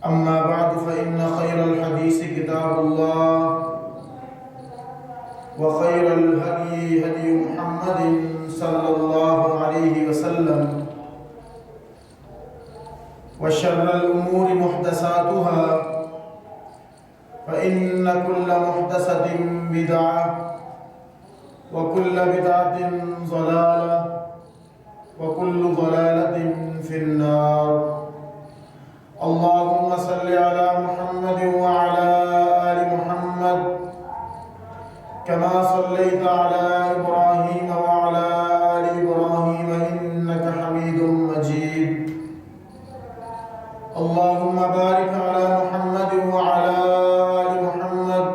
أما بعد فإن خير الحديث كتاب الله وخير الهدي هدي محمد صلى الله عليه وسلم وشر الأمور محدثاتها فإن كل محدثة بدعة وكل بدعة ضلالة وكل ضلالة في النار. اللهم صل على محمد وعلى آل محمد كما صليت على إبراهيم وعلى آل إبراهيم إنك حميد مجيد. اللهم بارك على محمد وعلى آل محمد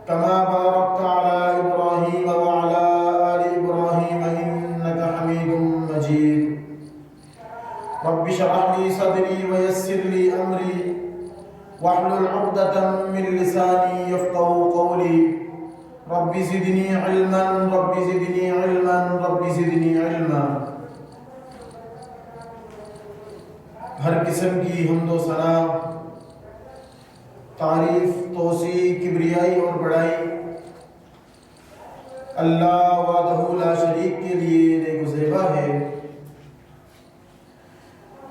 كما باركت على إبراهيم وعلى آل إبراهيم إنك حميد مجيد. رب اشرح لي صدري ويسر لي أمري واحلل عقدة من لساني يفقهوا قولي. رب زدني علما رب زدني علما رب زدنی علما. ہر قسم کی حمد و ثنا، تعریف، توصیف، کبریائی اور بڑائی اللہ وحدہ لا شریک کے لیے نیک ہے،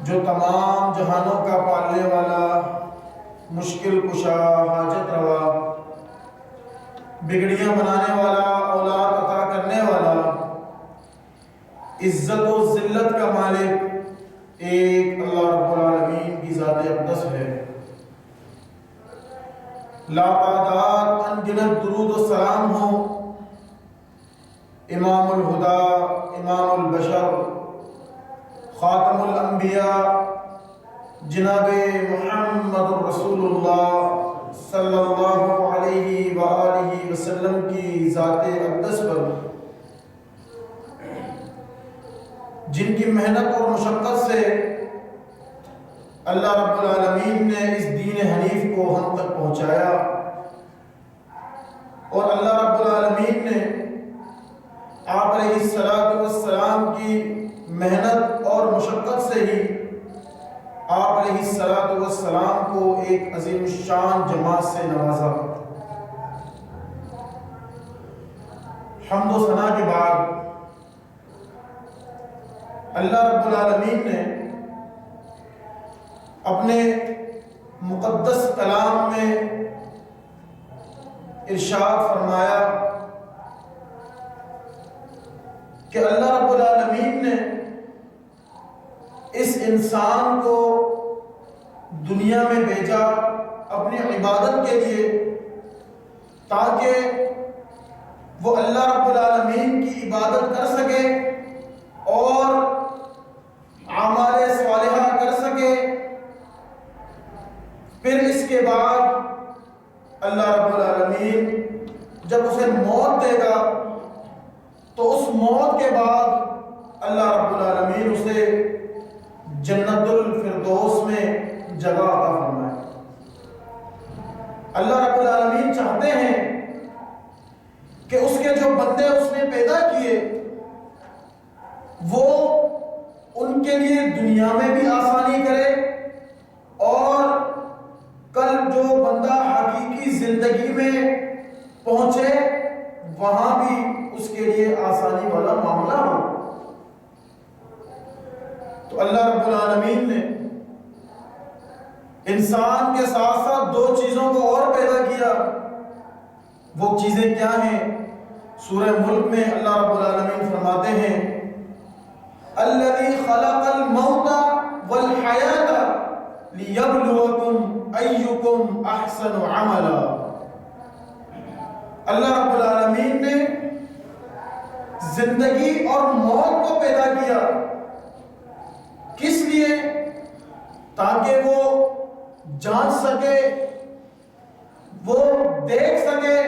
جو تمام جہانوں کا پالنے والا، مشکل کشا، حاجت روا، بگڑیاں بنانے والا، اولاد عطا کرنے والا، عزت و ذلت کا مالک ایک اللہ رب العالمین کی ذات اقدس ہے. لا تعداد انگنت درود و سلام ہو امام الہدا، امام البشر، خاتم الانبیاء جناب محمد رسول اللہ صلی اللہ علیہ وآلہ وسلم کی ذات اقدس پر، جن کی محنت اور مشقت سے اللہ رب العالمین نے اس دین حنیف کو ہم تک پہنچایا، اور اللہ رب العالمین نے آپ علیہ السلام کی محنت اور مشقت سے ہی آپ علیہ السلام کو ایک عظیم شان جماعت سے نوازا. حمد و ثنا کے بعد اللہ رب العالمین نے اپنے مقدس کلام میں ارشاد فرمایا کہ اللہ رب العالمین نے اس انسان کو دنیا میں بھیجا اپنی عبادت کے لیے، تاکہ وہ اللہ رب العالمین کی عبادت کر سکے اور اعمال صالحہ کر سکے. پھر اس کے بعد اللہ رب العالمین جب اسے موت دے گا تو اس موت کے بعد اللہ رب العالمین اسے جنت الفردوس میں جگہ عطا فرمائے. اللہ رب العالمین چاہتے ہیں کہ اس کے جو بندے اس نے پیدا کیے وہ ان کے لیے دنیا میں بھی آسانی کرے، اور کل جو بندہ حقیقی زندگی میں پہنچے وہاں بھی اس کے لیے آسانی والا معاملہ ہو. تو اللہ رب العالمین نے انسان کے ساتھ ساتھ دو چیزوں کو اور پیدا کیا. وہ چیزیں کیا ہیں؟ سورہ ملک میں اللہ رب العالمین فرماتے ہیں الذی خلق الموت والحیات لیبلوکم ایکم احسن عملا. اللہ رب العالمین نے زندگی اور موت کو پیدا کیا، کس لیے؟ تاکہ وہ جان سکے، وہ دیکھ سکے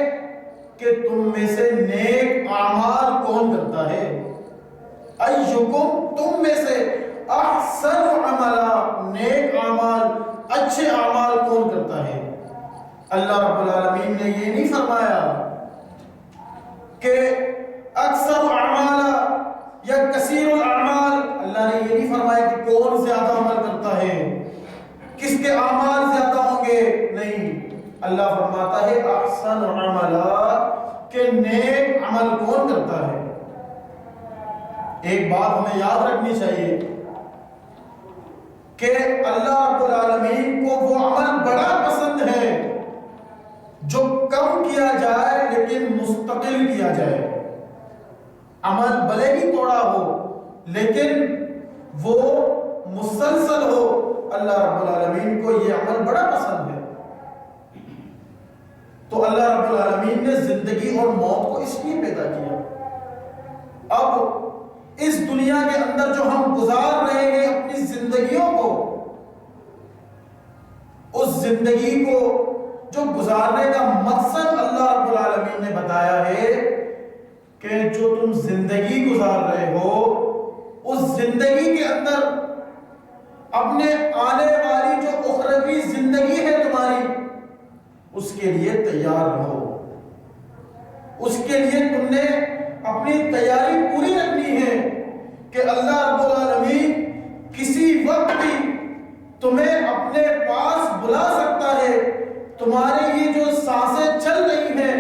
کہ تم میں سے نیک اعمال کون کرتا ہے. ایکم، تم میں سے، احسن عملا، نیک اعمال، اچھے اعمال کون کرتا ہے. اللہ رب العالمین نے یہ نہیں فرمایا کہ اکثر اعمال یا کثیر الاعمال، اللہ نے یہ نہیں فرمایا کہ کون زیادہ عمل کرتا ہے، اس کے اعمال زیادہ ہوں گے، نہیں، اللہ فرماتا ہے احسن عملا، کہ نیک عمل کون کرتا ہے۔ ایک بات ہمیں یاد رکھنی چاہیے کہ اللہ رب العالمین کو وہ عمل بڑا پسند ہے جو کم کیا جائے لیکن مستقل کیا جائے۔ عمل بھلے ہی تھوڑا ہو لیکن وہ مسلسل ہو، اللہ رب العالمین کو یہ عمل بڑا پسند ہے۔ تو اللہ رب العالمین نے زندگی اور موت کو اس لیے پیدا کیا۔ اب اس دنیا کے اندر جو ہم گزار رہے ہیں اپنی زندگیوں کو، اس زندگی کو جو گزارنے کا مقصد اللہ رب العالمین نے بتایا ہے کہ جو تم زندگی گزار رہے ہو اس زندگی کے اندر اپنے آنے والی جو اخروی زندگی ہے تمہاری، اس کے لیے تیار رہو۔ اس کے لیے تم نے اپنی تیاری پوری رکھنی ہے کہ اللہ رب العالمین کسی وقت بھی تمہیں اپنے پاس بلا سکتا ہے۔ تمہاری یہ جو سانسیں چل رہی ہیں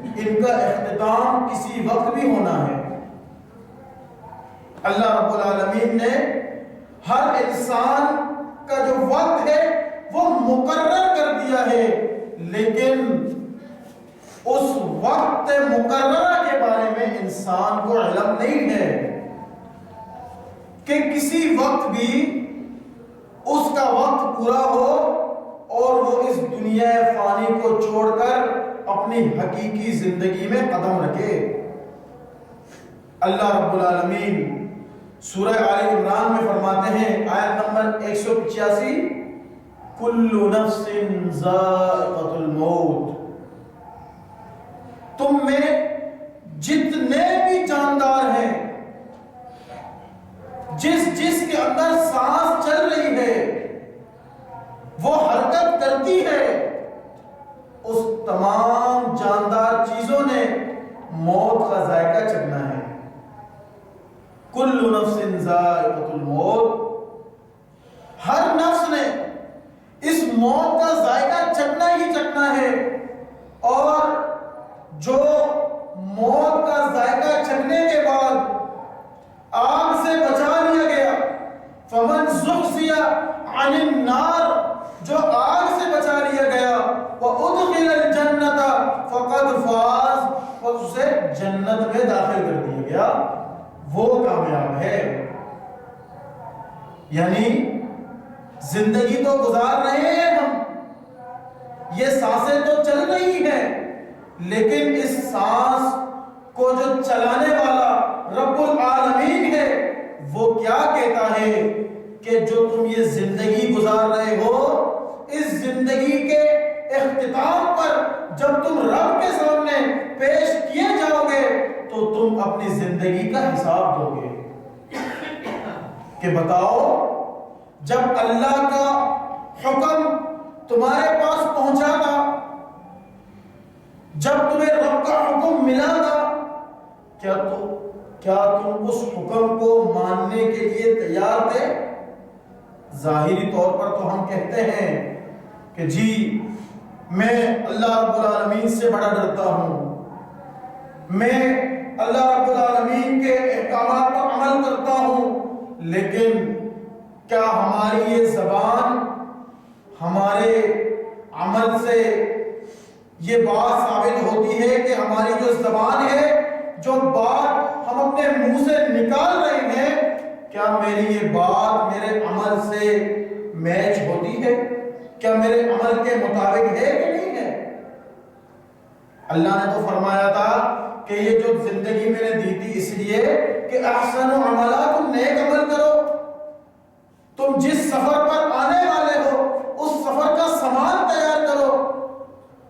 ان کا اختتام کسی وقت بھی ہونا ہے۔ اللہ رب العالمین نے ہر انسان کا جو وقت ہے وہ مقرر کر دیا ہے، لیکن اس وقت مقررہ کے بارے میں انسان کو علم نہیں ہے کہ کسی وقت بھی اس کا وقت پورا ہو اور وہ اس دنیا فانی کو چھوڑ کر اپنی حقیقی زندگی میں قدم رکھے۔ اللہ رب العالمین سورہ آل عمران میں فرماتے ہیں، آیت نمبر 185، کل نفس ذائقۃ الموت، تم میں جتنے بھی جاندار ہیں، جس کے اندر سانس چل رہی ہے، وہ حرکت کرتی ہے، اس تمام جاندار چیزوں نے موت کا ذائقہ چکھنا ہے۔ کل نفس ذائقۃ الموت، ہر نفس نے اس موت کا ذائقہ چکھنا ہی چکھنا ہے، اور جو موت کا ذائقہ چکھنے کے بعد آگ سے بچا لیا گیا، فمن زحزح عن النار، جو آگ سے بچا لیا گیا، وادخل الجنۃ فقد فاز، اور اسے جنت میں داخل کر دیا گیا، وہ کامیاب ہے۔ یعنی زندگی تو گزار رہے ہیں ہم، یہ سانسیں تو چل رہی ہیں، لیکن اس سانس کو جو چلانے والا رب العالمین ہے وہ کیا کہتا ہے کہ جو تم یہ زندگی گزار رہے ہو، اس زندگی کے اختتام پر جب تم رب کے سامنے پیش کیے جاؤ گے تو تم اپنی زندگی کا حساب دو گے کہ بتاؤ جب اللہ کا حکم تمہارے پاس پہنچا تھا، جب تمہیں رب کا حکم ملا تھا، کیا تم اس حکم کو ماننے کے لیے تیار تھے؟ ظاہری طور پر تو ہم کہتے ہیں کہ جی میں اللہ رب العالمین سے بڑا ڈرتا ہوں، میں اللہ رب العالمین کے احکامات پر عمل کرتا ہوں، لیکن کیا ہماری یہ زبان ہمارے عمل سے یہ بات ثابت ہوتی ہے کہ ہماری جو زبان ہے، جو بات ہم اپنے منہ سے نکال رہے ہیں، کیا میری یہ بات میرے عمل سے میچ ہوتی ہے؟ کیا میرے عمل کے مطابق ہے کہ نہیں ہے؟ اللہ نے تو فرمایا تھا کہ یہ جو زندگی میں نے دی تھی اس لیے کہ احسن عملا، تم نیک عمل کرو، تم جس سفر پر آنے والے ہو اس سفر کا سامان تیار کرو۔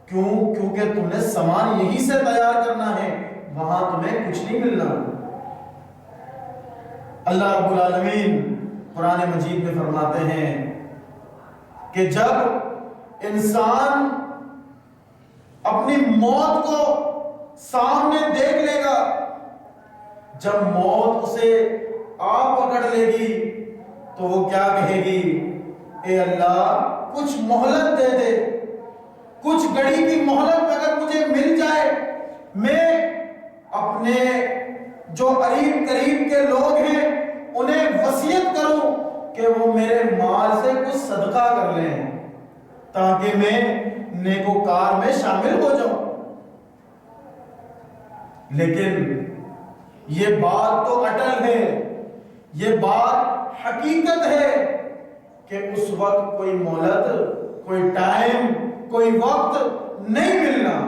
کیونکہ تم نے سامان یہیں سے تیار کرنا ہے، وہاں تمہیں کچھ نہیں ملنا۔ اللہ رب العالمین قرآن مجید میں فرماتے ہیں کہ جب انسان اپنی موت کو سامنے دیکھ لے گا، جب موت اسے آ پکڑ لے گی تو وہ کیا کہے گی اے اللہ کچھ مہلت دے دے، کچھ گھڑی کی مہلت اگر مجھے مل جائے، میں اپنے جو قریب کے لوگ ہیں انہیں وصیت کروں کہ وہ میرے مال سے کچھ صدقہ کر لیں تاکہ میں نیکوکار میں شامل ہو جاؤں۔ لیکن یہ بات تو اٹل ہے، یہ بات حقیقت ہے کہ اس وقت کوئی مہلت، کوئی ٹائم، کوئی وقت نہیں ملنا،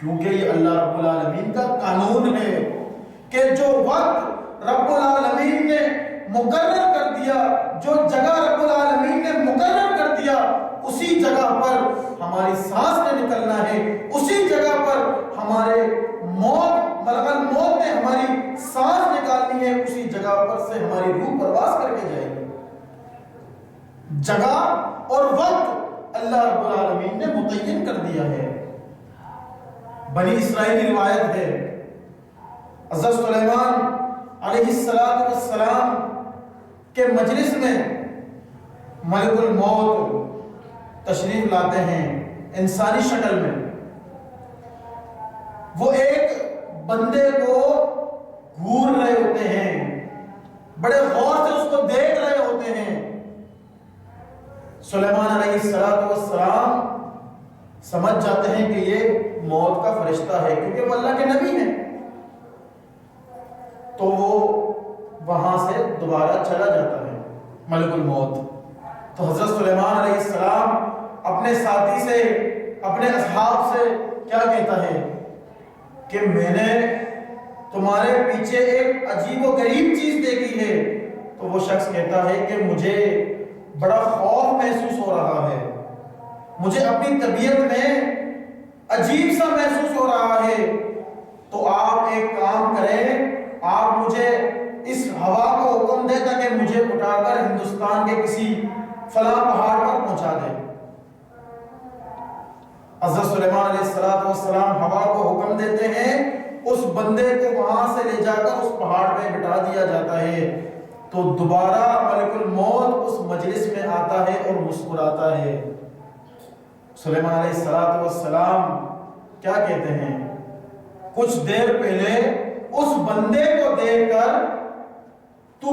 کیونکہ یہ اللہ رب العالمین کا قانون ہے کہ جو وقت رب العالمین نے مقرر کر دیا، جو جگہ رب العالمین نے مقرر کر دیا، اسی جگہ پر ہماری سانس نے نکلنا ہے، اسی جگہ پر ہمارے ملک الموت نے ہماری سانس نکالنی ہے، اسی جگہ پر سے ہماری روح پرواز کر کے جائے گی۔ جگہ اور وقت اللہ رب العالمین نے متعین کر دیا ہے۔ بنی اسرائیلی روایت ہے، حضرت سلیمان علیہ السلام کے مجلس میں ملک الموت تشریف لاتے ہیں انسانی شکل میں۔ وہ ایک بندے کو گھور رہے ہوتے ہیں، بڑے غور سے اس کو دیکھ رہے ہوتے ہیں۔ سلیمان علیہ السلام سمجھ جاتے ہیں کہ یہ موت کا فرشتہ ہے، کیونکہ وہ اللہ کے نبی ہیں۔ تو وہ وہاں سے دوبارہ چلا جاتا ہے ملک الموت۔ تو حضرت سلیمان علیہ السلام اپنے ساتھی سے، اپنے اصحاب سے کیا کہتا ہے کہ میں نے تمہارے پیچھے ایک عجیب و غریب چیز دیکھی ہے۔ تو وہ شخص کہتا ہے کہ مجھے بڑا خوف محسوس ہو رہا ہے، مجھے اپنی طبیعت میں عجیب سا محسوس ہو رہا ہے۔ تو آپ ایک کام کریں، آپ مجھے اس ہوا کو حکم دیں تاکہ مجھے اٹھا کر ہندوستان کے کسی فلاں پہاڑ پر پہنچا دیں۔ حضرت سلیمان علیہ السلام ہوا کو حکم دیتے ہیں، اس بندے کو وہاں سے لے جا کر اس پہاڑ پہ بٹھا دیا جاتا ہے۔ تو دوبارہ ملک الموت اس مجلس میں آتا ہے اور مسکراتا ہے۔ سلیمان علیہ السلام کیا کہتے ہیں؟ کچھ دیر پہلے اس بندے کو دیکھ کر تو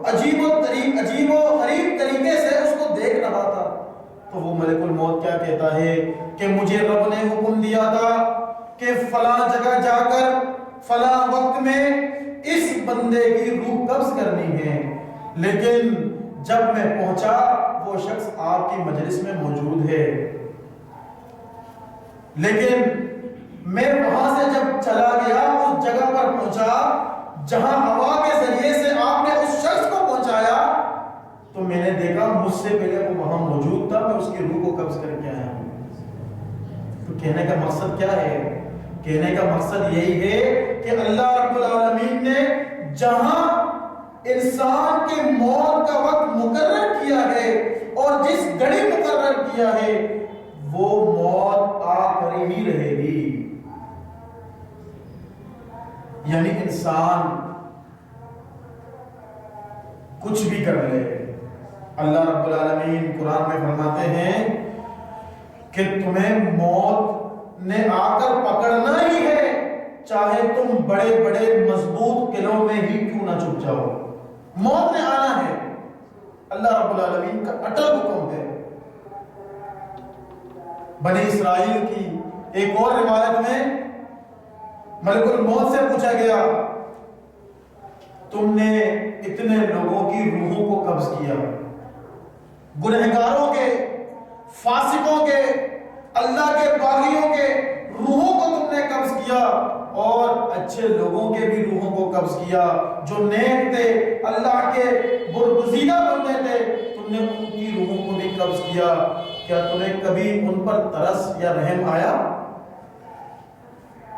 عجیب و غریب طریقے سے اس کو دیکھ رہا تھا۔ تو وہ ملک الموت کیا کہتا ہے کہ مجھے رب نے حکم دیا تھا کہ فلاں جگہ جا کر فلاں وقت میں اس بندے کی روح قبض کرنی ہے، لیکن جب میں پہنچا وہ شخص آپ کی مجلس میں موجود ہے، لیکن میں وہاں سے جب چلا گیا اس جگہ پر پہنچا جہاں ہوا کے ذریعے سے آپ نے اس شخص کو پہنچایا، تو میں نے دیکھا مجھ سے پہلے وہ وہاں موجود تھا، میں اس کی روح کو قبض کر کے آیا ہوں۔ تو کہنے کا مقصد کیا ہے؟ کہنے کا مقصد یہی ہے کہ اللہ رب العالمین نے جہاں انسان کے موت کا وقت مقرر کیا ہے اور جس گھڑی مقرر کیا ہے وہ موت آخری ہی رہے گی۔ یعنی انسان کچھ بھی کر لے، اللہ رب العالمین قرآن میں فرماتے ہیں کہ تمہیں موت نے آ کر پکڑنا ہی ہے، چاہے تم بڑے بڑے مضبوط قلعوں میں ہی کیوں نہ چھپ جاؤ، موت نے آنا ہے۔ اللہ رب العالمین کا اٹل حکم ہے۔ بنی اسرائیل کی ایک اور روایت میں ملک الموت سے پوچھا گیا تم نے اتنے لوگوں کی روحوں کو قبض کیا، گنہگاروں کے، فاسقوں کے، اللہ کے باغیوں کے روحوں کو تم نے قبض کیا اور اچھے لوگوں کے بھی روحوں کو قبض کیا، جو نیک تھے، اللہ کے برگزیدہ بندے تھے، تم نے ان کی روحوں کو بھی قبض کیا۔ کیا تمہیں کبھی ان پر ترس یا رحم آیا؟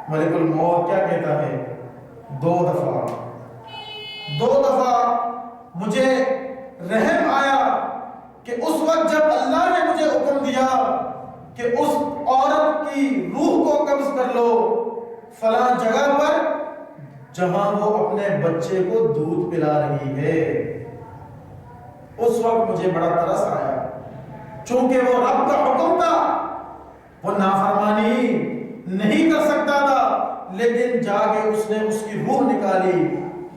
ملک الموت کیا کہتا ہے؟ دو دفعہ مجھے رحم آیا کہ اس وقت جب اللہ نے مجھے حکم دیا کہ اس عورت کی روح کو قبض کر لو فلاں جگہ پر جہاں وہ اپنے بچے کو دودھ پلا رہی ہے، اس وقت مجھے بڑا ترس آیا، چونکہ وہ رب کا حکم تھا، وہ نافرمانی نہیں کر سکتا تھا، لیکن جا کے اس نے اس کی روح نکالی۔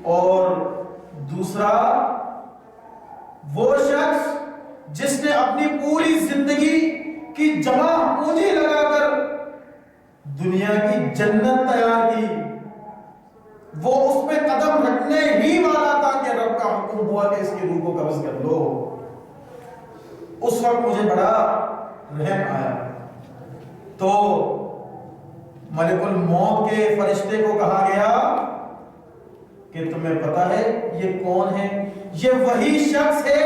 اور دوسرا وہ شخص جس نے اپنی پوری زندگی کی جمع پونجی لگا کر دنیا کی جنت تیار کی، وہ اس پہ قدم رکھنے ہی والا تھا کہ رب کا حکم ہوا کہ اس کی روح کو قبض کر لو۔ اس وقت مجھے بڑا رحم آیا، تو ملک الموت کے فرشتے کو کہا گیا کہ تمہیں پتا ہے یہ کون ہے؟ یہ وہی شخص ہے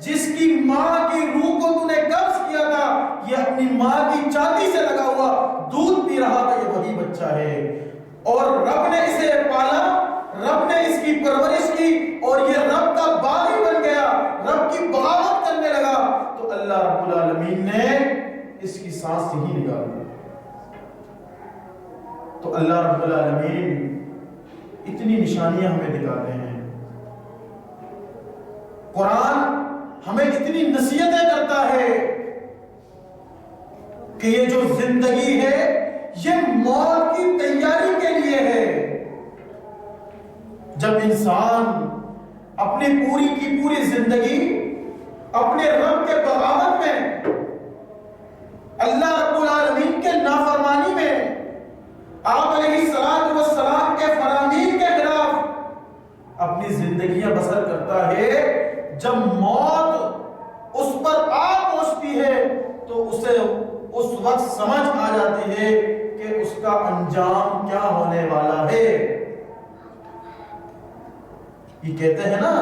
جس کی ماں کی روح کو تو نے قبض کیا تھا، یہ اپنی ماں کی چھاتی سے لگا ہوا دودھ پی رہا تھا، یہ وہی بچہ ہے، اور رب نے اسے پالا، رب نے اس کی پرورش کی، اور یہ رب کا باغی بن گیا، رب کی بغاوت کرنے لگا، تو اللہ رب العالمین نے اس کی سانس ہی نکال دی۔ تو اللہ رب العالمین اتنی نشانیاں ہمیں دکھاتے ہیں، قرآن ہمیں اتنی نصیحتیں کرتا ہے کہ یہ جو زندگی ہے یہ موت کی تیاری کے لیے ہے۔ جب انسان اپنی پوری کی پوری زندگی اپنے رب کے بغاوت میں، اللہ رب العالمین کے نافرمانی میں، آپ علیہ السلام کے فرامین کے خلاف اپنی زندگیاں بسر کرتا ہے، جب موت اس پر آ پہنچتی ہے تو اسے اس وقت سمجھ آ جاتی ہے کہ اس کا انجام کیا ہونے والا ہے۔ یہ کہتے ہیں نا،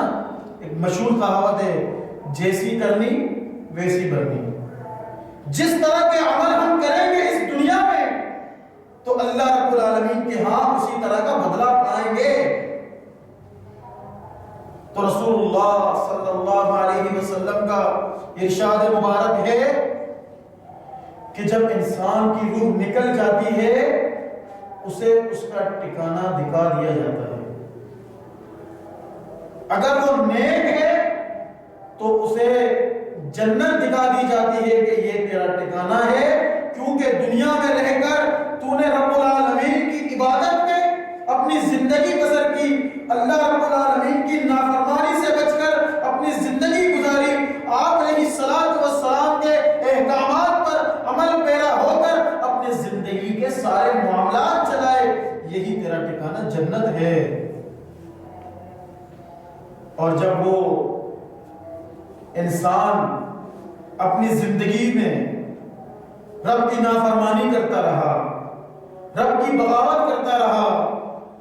ایک مشہور کہاوت ہے، جیسی کرنی ویسی بھرنی۔ جس طرح کے عمل ہم کریں گے اس دنیا میں تو اللہ رب العالمین کے ہاں اسی طرح کا بدلہ پائیں گے۔ تو رسول اللہ صلی اللہ علیہ وسلم کا ارشاد مبارک ہے کہ جب انسان کی روح نکل جاتی ہے اسے اس کا ٹھکانہ دکھا دیا جاتا ہے۔ اگر وہ نیک ہے تو اسے جنت دکھا دی جاتی ہے کہ یہ تیرا ٹھکانہ ہے، کیونکہ دنیا میں رہ کر تو نے رب العالمین کی عبادت میں اپنی زندگی بسر کی، اللہ رب العالمین کی نافرمانی سے بچ کر اپنی زندگی گزاری، آپ علیہ السلام کے احکامات پر عمل پیرا ہو کر اپنی زندگی کے سارے معاملات چلائے، یہی تیرا ٹھکانہ جنت ہے۔ اور جب وہ انسان اپنی زندگی میں رب کی نافرمانی کرتا رہا، رب کی بغاوت کرتا رہا،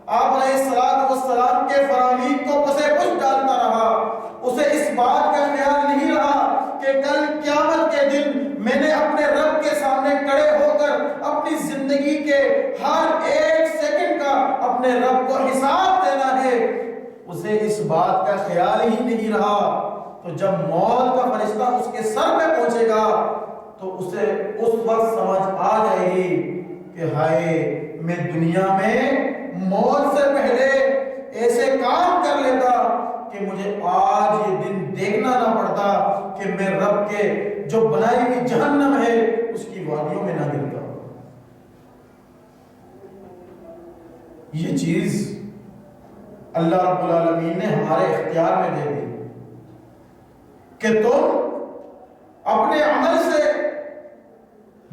آپ علیہ السلام کے فرامین کو پسے پش ڈالتا رہا، اسے اس بات کا خیال نہیں رہا کہ کل قیامت کے دن میں نے اپنے رب کے سامنے کھڑے ہو کر اپنی زندگی کے ہر ایک سیکنڈ کا اپنے رب کو حساب دینا ہے، اسے اس بات کا خیال ہی نہیں رہا۔ تو جب موت کا فرشتہ اس کے سر پہ پہنچے گا تو اسے اس وقت سمجھ آ جائے گی کہ ہائے، میں دنیا میں موت سے پہلے ایسے کام کر لیتا کہ مجھے آج یہ دن دیکھنا نہ پڑتا کہ میں رب کے جو بنائی ہوئی جہنم ہے اس کی وادیوں میں نہ گرتا۔ یہ چیز اللہ رب العالمین نے ہمارے اختیار میں دے دی کہ تم اپنے عمل سے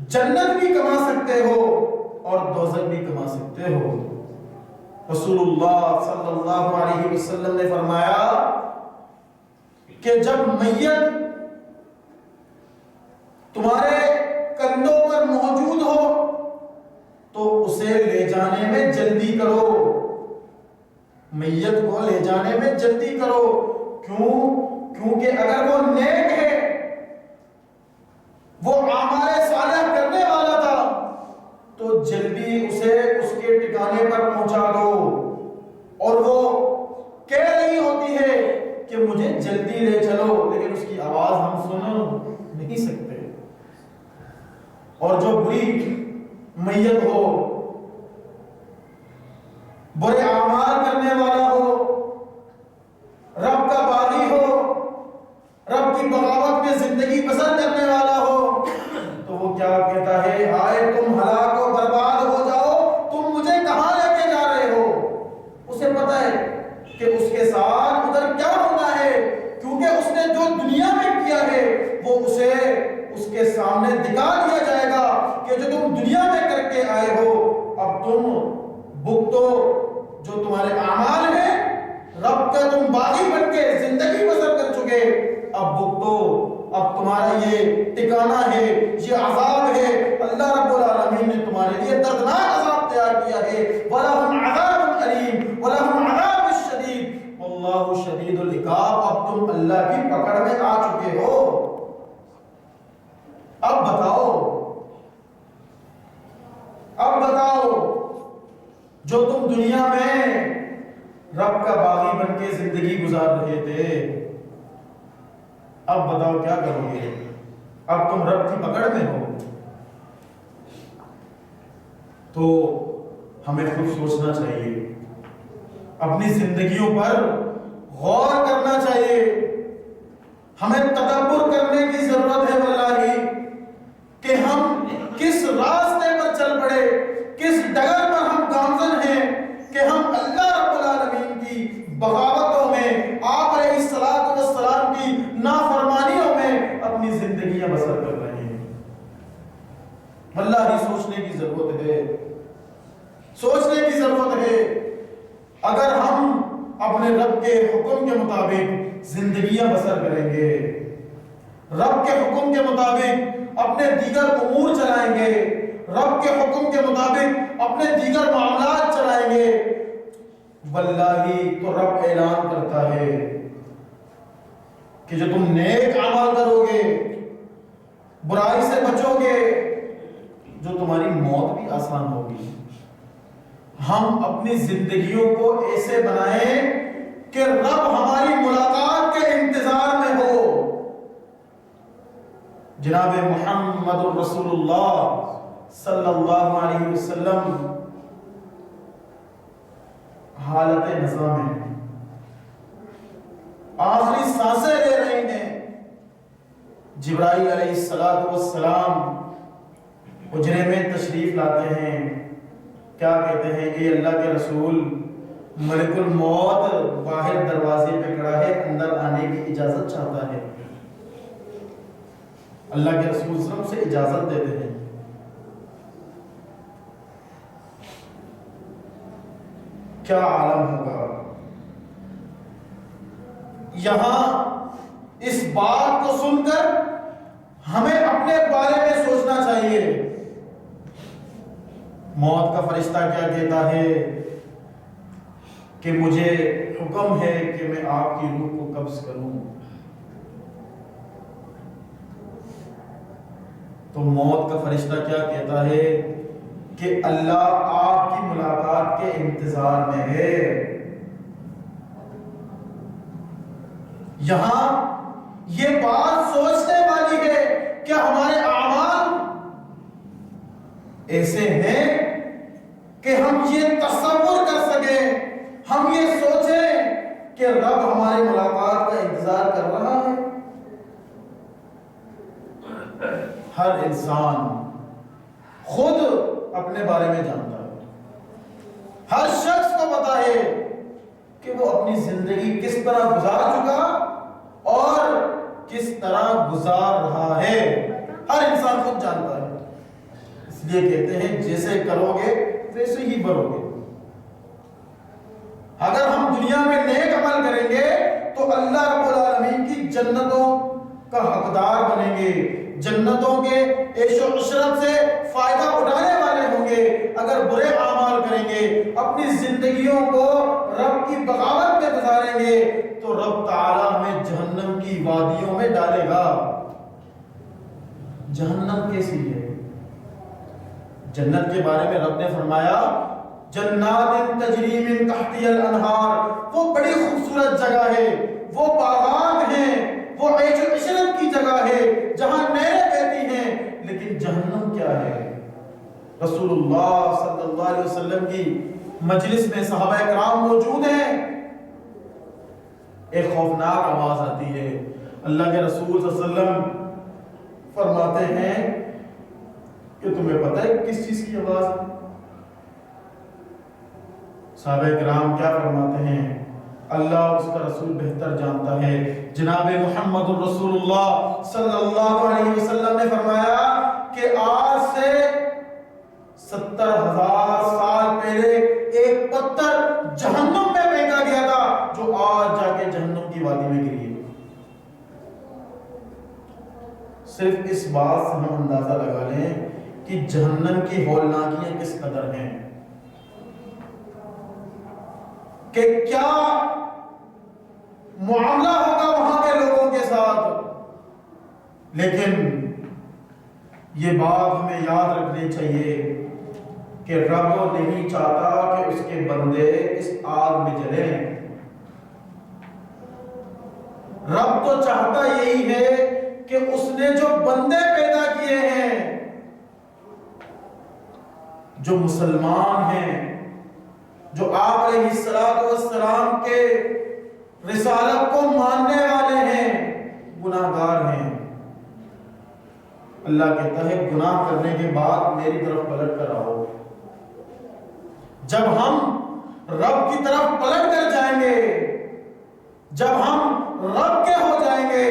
جنت بھی کما سکتے ہو اور دوزخ بھی کما سکتے ہو۔ رسول اللہ صلی اللہ علیہ وسلم نے فرمایا کہ جب میت تمہارے کندھوں پر موجود ہو تو اسے لے جانے میں جلدی کرو، میت کو لے جانے میں جلدی کرو۔ کیونکہ اگر وہ نیک ہے، وہ اعمال صالح کرنے والا تھا، تو جلدی اسے اس کے ٹھکانے پر پہنچا دو، اور وہ کہہ رہی ہوتی ہے کہ مجھے جلدی لے چلو، لیکن اس کی آواز ہم سن نہیں سکتے۔ اور جو بری میت ہو، برے اعمال کرنے والا ہو، رب کا باغی ہو، رب کی بغاوت میں زندگی بسر کرنے والا ہو تو وہ کیا کہتا ہے؟ ہائے تم ہلاک و برباد ہو جاؤ، تم مجھے کہاں لے کے جا رہے ہو؟ اسے پتا ہے کہ اس کے ساتھ ادھر کیا ہونا ہے، کیونکہ اس نے جو دنیا میں کیا ہے وہ اسے اس کے سامنے دکھا دیا جائے گا کہ جو تم دنیا میں کر کے آئے ہو اب تم بھگتو، جو تمہارے اعمال ہیں رب کا تم باغی بن کے زندگی بسر کر چکے، اب بھگتو، اب تمہارا یہ ٹھکانہ ہے، یہ عذاب ہے۔ اللہ رب العالمین نے تمہارے لیے دردناک عذاب تیار کیا ہے، وَلَهُمْ عَذَابٌ أَلِيمٌ وَلَهُمْ عَذَابٌ شَدِيدٌ وَاللَّهُ شَدِيدُ الْعِقَابِ۔ اب تم اللہ کی پکڑ میں آ چکے ہو، اب بتاؤ جو تم دنیا میں رب کا باغی بن کے زندگی گزار رہے تھے، اب بتاؤ کیا کرو گے؟ اب تم رب کی پکڑ میں ہو۔ تو ہمیں خود سوچنا چاہیے، اپنی زندگیوں پر غور کرنا چاہیے، ہمیں تدبر کرنے کی ضرورت ہے واللہ کہ ہم کس راستے پر چل پڑے، کس ڈگر پر ہم گامزن ہیں کہ ہم اللہ رب العالمین کی بغاوتوں میں، آپ علیہ السلام کی نافرمانیوں میں اپنی زندگیاں بسر کر رہے ہیں۔ واللہ سوچنے کی ضرورت ہے، سوچنے کی ضرورت ہے۔ اگر ہم اپنے رب کے حکم کے مطابق زندگیاں بسر کریں گے، رب کے حکم کے مطابق اپنے دیگر امور چلائیں گے، رب کے حکم کے مطابق اپنے دیگر معاملات چلائیں گے، واللہ تو رب اعلان کرتا ہے کہ جو تم نیک عمل کرو گے، برائی سے بچو گے، جو تمہاری موت بھی آسان ہوگی۔ ہم اپنی زندگیوں کو ایسے بنائیں کہ رب ہماری ملاقات کے انتظار میں ہو۔ جناب محمد رسول اللہ صلی اللہ علیہ وسلم حالت نزا میں آخری سانسیں لے رہے ہیں، جبرائیل علیہ السلام حجرے میں تشریف لاتے ہیں، کیا کہتے ہیں؟ اے اللہ کے رسول، ملک الموت باہر دروازے پہ کھڑا ہے، اندر آنے کی اجازت چاہتا ہے۔ اللہ کے رسول صلی اللہ علیہ وسلم سے اجازت دیتے ہیں۔ کیا عالم ہوگا یہاں؟ اس بات کو سن کر ہمیں اپنے بارے میں سوچنا چاہیے۔ موت کا فرشتہ کیا کہتا ہے کہ مجھے حکم ہے کہ میں آپ کی روح کو قبض کروں، تو موت کا فرشتہ کیا کہتا ہے کہ اللہ آپ کی ملاقات کے انتظار میں ہے۔ یہاں یہ بات سوچنے والی ہے کہ ہمارے اعمال ایسے ہیں کہ ہم یہ تصور کر سکیں، ہم یہ سوچیں کہ رب ہماری ملاقات کا انتظار کر رہا ہے۔ ہر انسان خود اپنے بارے میں جانتا ہے، ہر شخص کو پتا ہے کہ وہ اپنی زندگی کس طرح گزار چکا اور کس طرح گزار رہا ہے، ہر انسان خود جانتا ہے۔ اس لیے کہتے ہیں جیسے کرو گے ویسے ہی بھرو گے۔ اگر ہم دنیا میں نیک عمل کریں گے تو اللہ رب العالمین کی جنتوں کا حقدار بنیں گے، جنتوں کے عیش و عشرت سے فائدہ اٹھانے والے ہوں گے۔ اگر برے اعمال کریں گے، اپنی زندگیوں کو رب کی بغاوت میں گزاریں گے تو رب تعالیٰ ہمیں جہنم کی وادیوں میں ڈالے گا۔ جہنم کیسی ہے؟ جنت کے بارے میں رب نے فرمایا جنات تجری من تحتها الانہار، وہ بڑی خوبصورت جگہ ہے، وہ باغات ہیں، وہ عیش و عشرت کی جگہ ہے جہاں نہریں بہتی ہیں۔ لیکن جہنم کیا ہے؟ رسول اللہ صلی اللہ علیہ وسلم کی مجلس میں صحابہ کرام موجود ہیں، ایک خوفناک آواز آتی ہے، اللہ کے رسول صلی اللہ علیہ وسلم فرماتے ہیں کہ تمہیں پتہ ہے کس چیز کی آواز ہے؟ صحابہ کرام کیا فرماتے ہیں؟ اللہ اور اس کا رسول بہتر جانتا ہے۔ جناب محمد الرسول اللہ صلی اللہ علیہ وسلم نے فرمایا کہ آج سے 70,000 سال پہلے ایک پتھر جہنم میں پھینکا گیا تھا جو آج جا کے جہنم کی وادی میں گری ہے۔ صرف اس بات سے ہم اندازہ لگا لیں کہ جہنم کی ہولناکیاں کس قدر ہیں، کہ کیا معاملہ ہوگا وہاں کے لوگوں کے ساتھ۔ لیکن یہ بات ہمیں یاد رکھنی چاہیے کہ رب نہیں چاہتا کہ اس کے بندے اس آگ میں جلیں۔ رب تو چاہتا یہی ہے کہ اس نے جو بندے پیدا کیے ہیں، جو مسلمان ہیں، جو آپ علیہ السلام کے رسالت کو ماننے والے ہیں، گناہگار ہیں۔ اللہ کہتا ہے گناہ کرنے کے بعد میری طرف پلٹ کر آؤ۔ جب ہم رب کی طرف پلٹ کر جائیں گے، جب ہم رب کے ہو جائیں گے،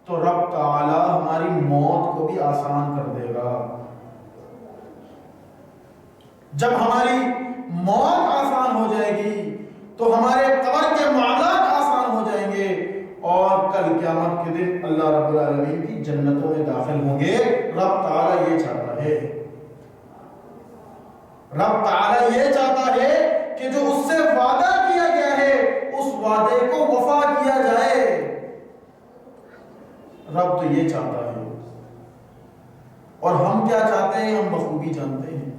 تو رب تعالی ہماری موت کو بھی آسان کر دے گا۔ جب ہماری موت آسان ہو جائے گی تو ہمارے قبر کے معاملات آسان ہو جائیں گے، اور کل قیامت کے دن اللہ رب العالمین کی جنتوں میں داخل ہوں گے۔ رب تعالی یہ چاہتا ہے، رب تعالی یہ چاہتا ہے کہ جو اس سے وعدہ کیا گیا ہے اس وعدے کو وفا کیا جائے۔ رب تو یہ چاہتا ہے، اور ہم کیا چاہتے ہیں ہم بخوبی جانتے ہیں۔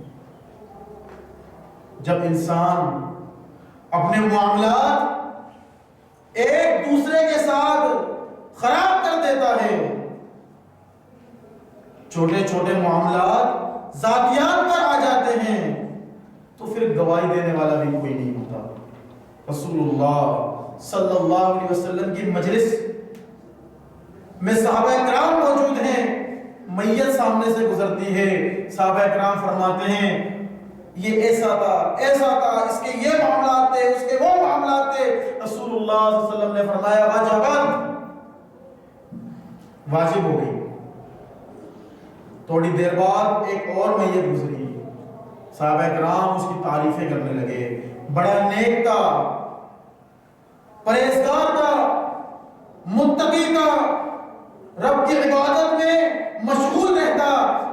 جب انسان اپنے معاملات ایک دوسرے کے ساتھ خراب کر دیتا ہے، چھوٹے چھوٹے معاملات ذاتیات پر آ جاتے ہیں، تو پھر گواہی دینے والا بھی کوئی نہیں ہوتا۔ رسول اللہ صلی اللہ علیہ وسلم کی مجلس میں صحابہ کرام موجود ہیں، میت سامنے سے گزرتی ہے، صحابہ کرام فرماتے ہیں یہ ایسا تھا، ایسا تھا، اس کے یہ معاملات تھے، اس کے وہ معاملات تھے۔ رسول اللہ صلی اللہ علیہ وسلم نے فرمایا واجب ہو گئی۔ تھوڑی دیر بعد ایک اور میت گزری، صحابہ کرام اس کی تعریفیں کرنے لگے، بڑا نیک تھا، پرہیزگار تھا، متقی تھا، رب کی عبادت میں مشغول رہتا۔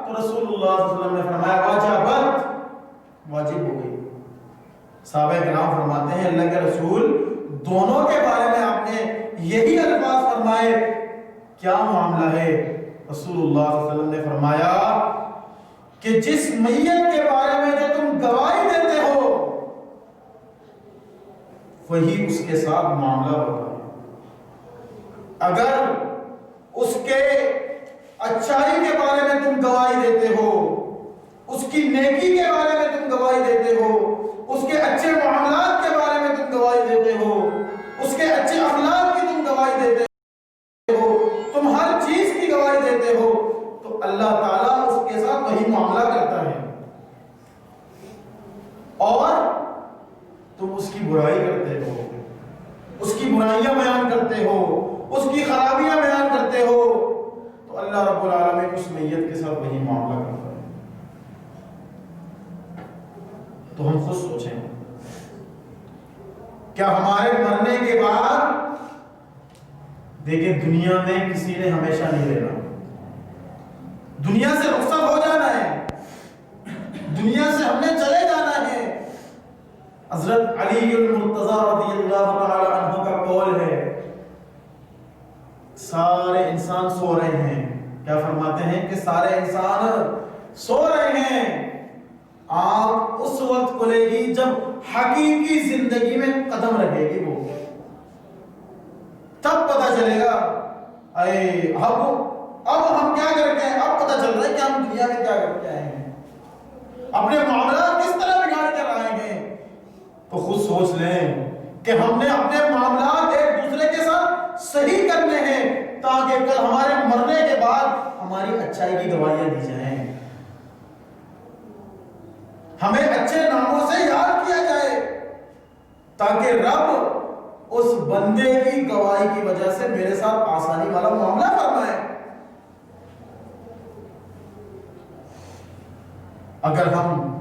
تو رسول اللہ صلی اللہ علیہ وسلم نے فرمایا واجب ہو گئی۔ صحابہ کرام فرماتے ہیں اللہ کے رسول دونوں کے بارے میں آپ نے یہی الفاظ فرمائے، کیا معاملہ ہے؟ رسول اللہ صلی اللہ علیہ وسلم نے فرمایا کہ جس میت کے بارے میں جو تم گواہی دیتے ہو وہی اس کے ساتھ معاملہ ہوتا ہے۔ اگر اس کے اچھائی کے بارے میں تم گواہی دیتے ہو، اس کی نیکی کے بارے میں تم گواہی دیتے ہو، اس کے اچھے معاملات کے بارے میں تم گواہی دیتے ہو، اس کے اچھے اخلاق کی تم گواہی دیتے ہو، تم ہر چیز کی گواہی دیتے ہو، تو اللہ تعالیٰ اس کے ساتھ وہی معاملہ کرتا ہے۔ اور تم اس کی برائی کرتے ہو، اس کی برائیاں بیان کرتے ہو، اس کی خرابیاں بیان کرتے ہو، تو اللہ رب العالمین اس میت کے ساتھ وہی معاملہ کرتا ہے۔ تو ہم خود سوچیں، کیا ہمارے مرنے کے بعد، دیکھیں دنیا میں کسی نے ہمیشہ نہیں رہنا، دنیا سے رخصت ہو جانا ہے، دنیا سے ہم نے چلے جانا ہے۔ حضرت علی المرتضی رضی اللہ تعالی عنہ کا قول ہے، سارے انسان سو رہے ہیں، کیا فرماتے ہیں کہ سارے انسان سو رہے ہیں، آنکھ اس وقت کھلے گی جب حقیقی زندگی میں قدم رکھے گی، وہ تب پتہ چلے گا اب ہم کیا کر کے ہیں، اب پتہ چل رہا ہے کہ ہم دنیا میں کیا کر کے آئے ہیں، اپنے معاملات کس طرح بگاڑ کر آئے ہیں۔ تو خود سوچ لیں کہ ہم نے اپنے معاملات ایک دوسرے کے ساتھ صحیح کرنے ہیں تاکہ کل ہمارے مرنے کے بعد ہماری اچھائی کی گواہیاں دی جائیں، ہمیں اچھے ناموں سے یاد کیا جائے، تاکہ رب اس بندے کی گواہی کی وجہ سے میرے ساتھ آسانی والا معاملہ فرمائے۔ اگر ہم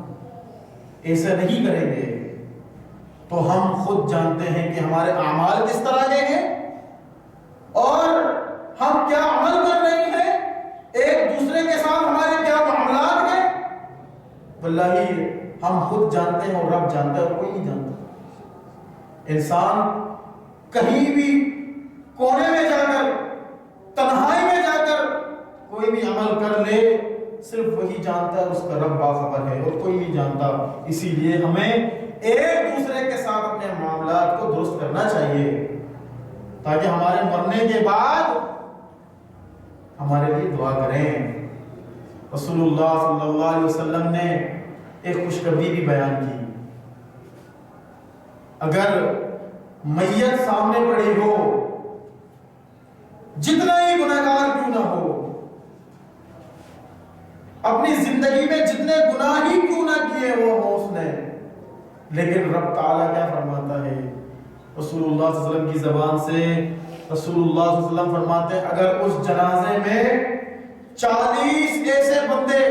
ایسا نہیں کریں گے تو ہم خود جانتے ہیں کہ ہمارے اعمال کس طرح کے ہیں اور ہم کیا عمل کر رہے ہیں، ایک دوسرے کے ساتھ ہمارے کیا معاملات ہیں، واللہ ہم خود جانتے ہیں اور رب جانتا ہے اور کوئی نہیں جانتا۔ انسان کہیں بھی کونے میں جا کر، تنہائی میں جا کر کوئی بھی عمل کر لے، صرف وہی جانتا ہے، اس کا رب باخبر ہے اور کوئی نہیں جانتا۔ اسی لیے ہمیں ایک دوسرے کے ساتھ اپنے معاملات کو درست کرنا چاہیے تاکہ ہمارے مرنے کے بعد ہمارے لیے دعا کریں۔ رسول اللہ صلی اللہ علیہ وسلم نے ایک خوشخبری بھی بیان کی، اگر میت سامنے پڑی ہو، جتنا ہی گناہگار کیوں نہ ہو، اپنی زندگی میں جتنے گناہ ہی کیوں نہ کیے وہ ہو اس نے، لیکن رب تعالیٰ کیا فرماتا ہے؟ رسول اللہ صلی اللہ علیہ وسلم کی زبان سے رسول اللہ صلی اللہ علیہ وسلم فرماتے ہیں اگر اس جنازے میں 40 ایسے بندے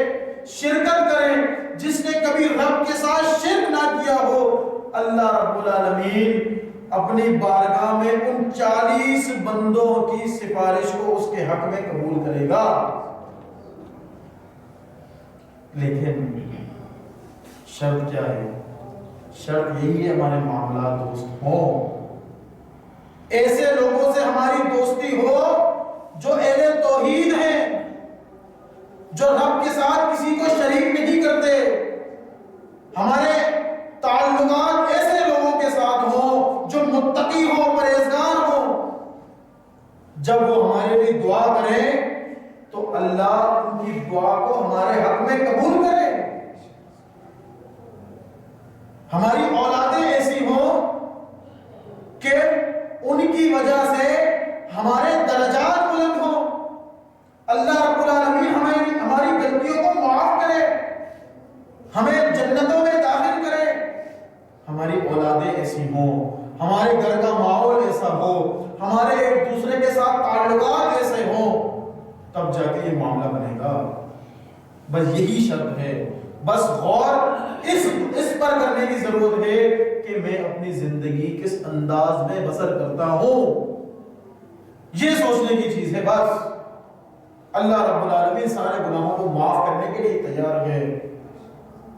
شرکت کریں جس نے کبھی رب کے ساتھ شرک نہ کیا ہو، اللہ رب العالمین اپنی بارگاہ میں ان 40 بندوں کی سفارش کو اس کے حق میں قبول کرے گا۔ لیکن شرط کیا ہے؟ شرط یہی ہے ہمارے معاملات درست ہوں، ایسے لوگوں سے ہماری دوستی ہو جو اہل توحید ہیں، جو رب کے ساتھ کسی کو شریک نہیں کرتے۔ ہمارے تعلقات ایسے لوگوں کے ساتھ ہوں جو متقی ہوں، پرہیزگار ہوں، جب وہ ہمارے لیے دعا کریں تو اللہ ان کی دعا کو ہمارے حق میں قبول کرے۔ ہماری اولادیں ایسی ہوں کہ ان کی وجہ سے ہمارے درجات بلند ہوں، اللہ رب العالمین ہماری غلطیوں کو معاف کرے، ہمیں جنتوں میں داخل کرے۔ ہماری اولادیں ایسی ہوں، ہمارے گھر کا ماحول ایسا ہو، ہمارے ایک دوسرے کے ساتھ تعلقات ایسے ہوں، تب جا کے یہ معاملہ بنے گا۔ بس یہی شرط ہے، بس غور اس پر کرنے کی ضرورت ہے کہ میں اپنی زندگی کس انداز میں بسر کرتا ہوں، یہ سوچنے کی چیز ہے۔ بس اللہ رب العالمین سارے گناہوں کو معاف کرنے کے لیے تیار ہے۔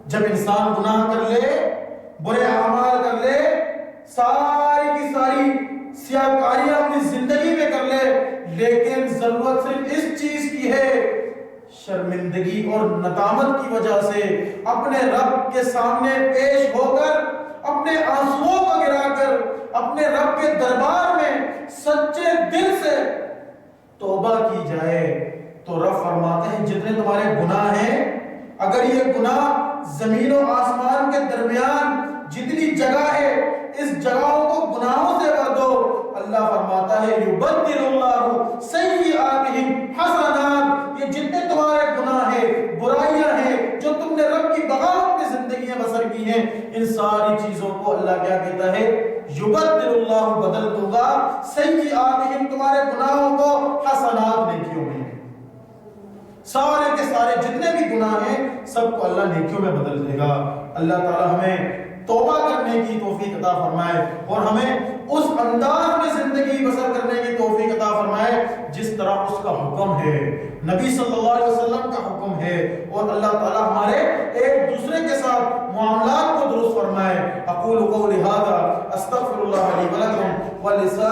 جب انسان گناہ کر لے، برے اعمال کر لے، ساری کی ساری سیاکاریاں اپنی زندگی میں کر لے، لیکن ضرورت صرف اس چیز کی ہے، شرمندگی اور ندامت کی وجہ سے اپنے رب کے سامنے پیش ہو کر اپنے آنسوؤں کو گرا کر اپنے رب کے دربار میں سچے دل سے توبہ کی جائے تو رب فرماتے ہیں جتنے تمہارے گناہ ہیں، اگر یہ گناہ زمین و آسمان کے درمیان جتنی جگہ ہے اس جگہوں کو گناہوں سے بھر دو، اللہ فرماتا ہے یبدل اللہ سیئاتہم حسنات، یہ جتنے تمہارے گناہ ہیں، برائیاں ہیں جو تم نے رب کی بغاوت میں زندگیاں بسر کی ہیں، ان ساری چیزوں کو اللہ کیا کہتا ہے؟ یبدل اللہ، بدل دوں گا، سیئاتہم، تمہارے گناہوں کو، حسنات، نیکیوں میں۔ سارے کے سارے جتنے بھی گناہ ہیں سب کو اللہ نیکیوں میں بدل دے گا۔ اللہ تعالی ہمیں توبہ کرنے کی توفیق عطا فرمائے اور ہمیں اس انداز میں زندگی بسر کرنے کی توفیق عطا فرمائے جس طرح اس کا حکم ہے، نبی صلی اللہ علیہ وسلم کا حکم ہے، اور اللہ تعالی ہمارے ایک دوسرے کے ساتھ معاملات کو درست فرمائے۔ اقول قولی ھذا استغفر اللہ لی ولکم ولسائر